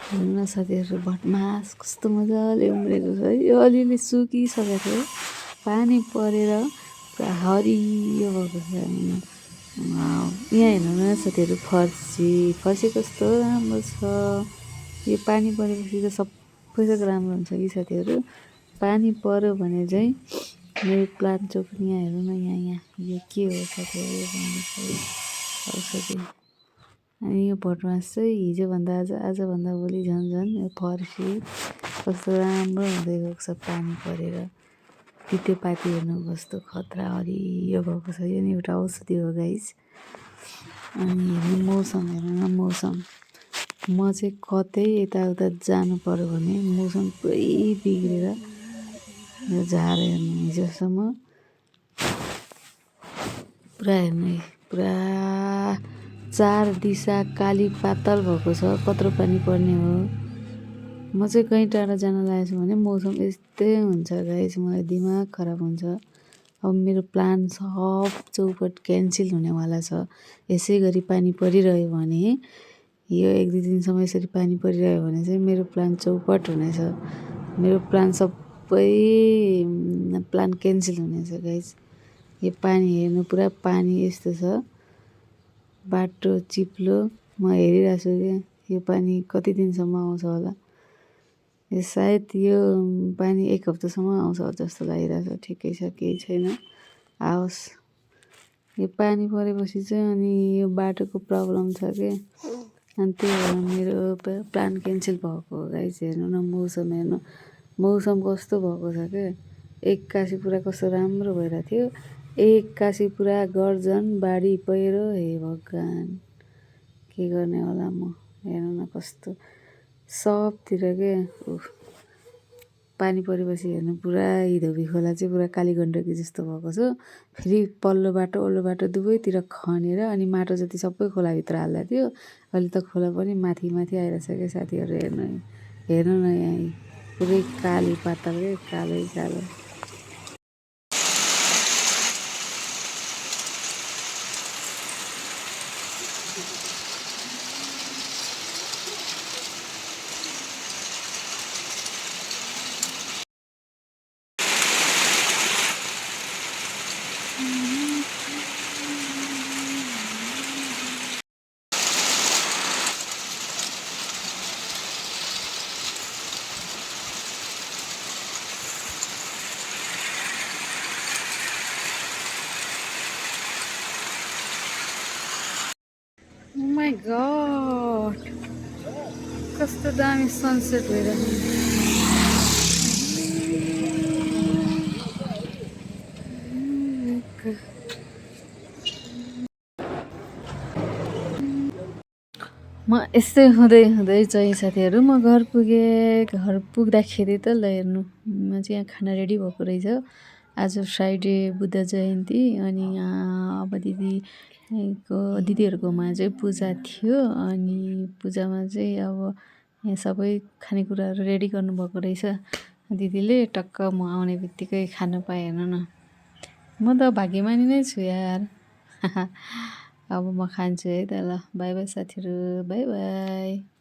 हेर्नु न साथीहरू भटमास कस्तो मजाले उम्रेको छ है। यो अलिअलि सुकिसकेको थियो, पानी परेर पुरा हरियो भएको छ। यहाँ हेर्नु न साथीहरू फर्सी कस्तो राम्रो छ। यो पानी परेपछि त सबै थोक राम्रो हुन्छ कि साथीहरू। पानी पऱ्यो भने चाहिँ मेरो प्लान्ट चाहिँ पनि यहाँ हेर्नु न, यहाँ यो के हो साथीहरू औषधी। अनि यो भटमास चाहिँ हिजोभन्दा आजभन्दा भोलि झन् यो फर्सी कस्तो राम्रो हुँदै गएको छ पानी परेर। तितेपाती हेर्नु कस्तो खतरा हरियो भएको छ। यो नि एउटा औषधी हो गाइस। अनि हेर्नु मौसम हेर्नु न मौसम। म चाहिँ कतै यताउता जानु पर्यो भने मौसम पुरै बिग्रेर यो झार हेर्नु हिजोसम्म पुरा हेर्नु पुरा 4 दिशा काली पातल भएको छ। कत्रो पानी पर्ने हो। म चाहिँ कहीँ टाढा जान लागेको छु भने मौसम यस्तै हुन्छ गाइस, मलाई दिमाग खराब हुन्छ। अब मेरो प्लान सब चौपट क्यान्सल हुनेवाला छ। यसै गरी पानी परिरह्यो भने यो 1-2 दिनसम्म यसरी पानी परिरह्यो भने चाहिँ मेरो प्लान चौपट हुनेछ। मेरो प्लान सबै प्लान क्यान्सल हुनेछ गाइस। यो पानी हेर्नु पुरा पानी यस्तो छ, बाटो चिप्लो। म हेरिरहेको छु क्या, यो पानी कति दिनसम्म आउँछ होला। यो सायद यो पानी 1 हप्तासम्म आउँछ जस्तो लागिरहेछ। ठिकै छ, केही छैन, आओस्। यो पानी परेपछि चाहिँ अनि यो बाटोको प्रब्लम छ क्या, अनि त्यही भएर मेरो प्लान क्यान्सल भएको हो गाइस। हेर्नु न मौसम हेर्नु, मौसम कस्तो भएको छ क्या। एक्कासी पुरा कस्तो राम्रो भइरहेको थियो, एक्कासी पुरा गर्जन बाढी पहिरो। हे भगवान्, के गर्ने होला म। हेर्नु न कस्तो सबतिर के पानी परेपछि हेर्नु पुरा हिधोबी खोला चाहिँ पुरा काली गण्डकी जस्तो भएको छ। फेरि पल्लो बाटो ओल्लो बाटो दुवैतिर खनेर अनि माटो जति सबै खोलाभित्र हाल्दा थियो। अहिले त खोला पनि माथि आइरहेछ क्या साथीहरू। हेर्नु न यहाँ पुरै काली पातल के, कालै कालो। Oh my god, कस्तो दामी सनसेट भइरहेको। म यस्तै हुँदै चाहिँ साथीहरू म घर पुगेँ। घर पुग्दाखेरि त ल हेर्नु, म चाहिँ यहाँ खाना रेडी भएको रहेछ। आज फ्राइडे बुद्ध जयन्ती अनि यहाँ अब दिदीहरूकोमा चाहिँ पूजा थियो। अनि पूजामा चाहिँ अब यहाँ सबै खानेकुराहरू रेडी गर्नुभएको रहेछ दिदीले। टक्क म आउने बित्तिकै खानु पाएँ। हेर्नु न, म त भाग्यमानी नै छु यार। अब म खान्छु है त। ल बाई बाई साथीहरू, बाई बाई।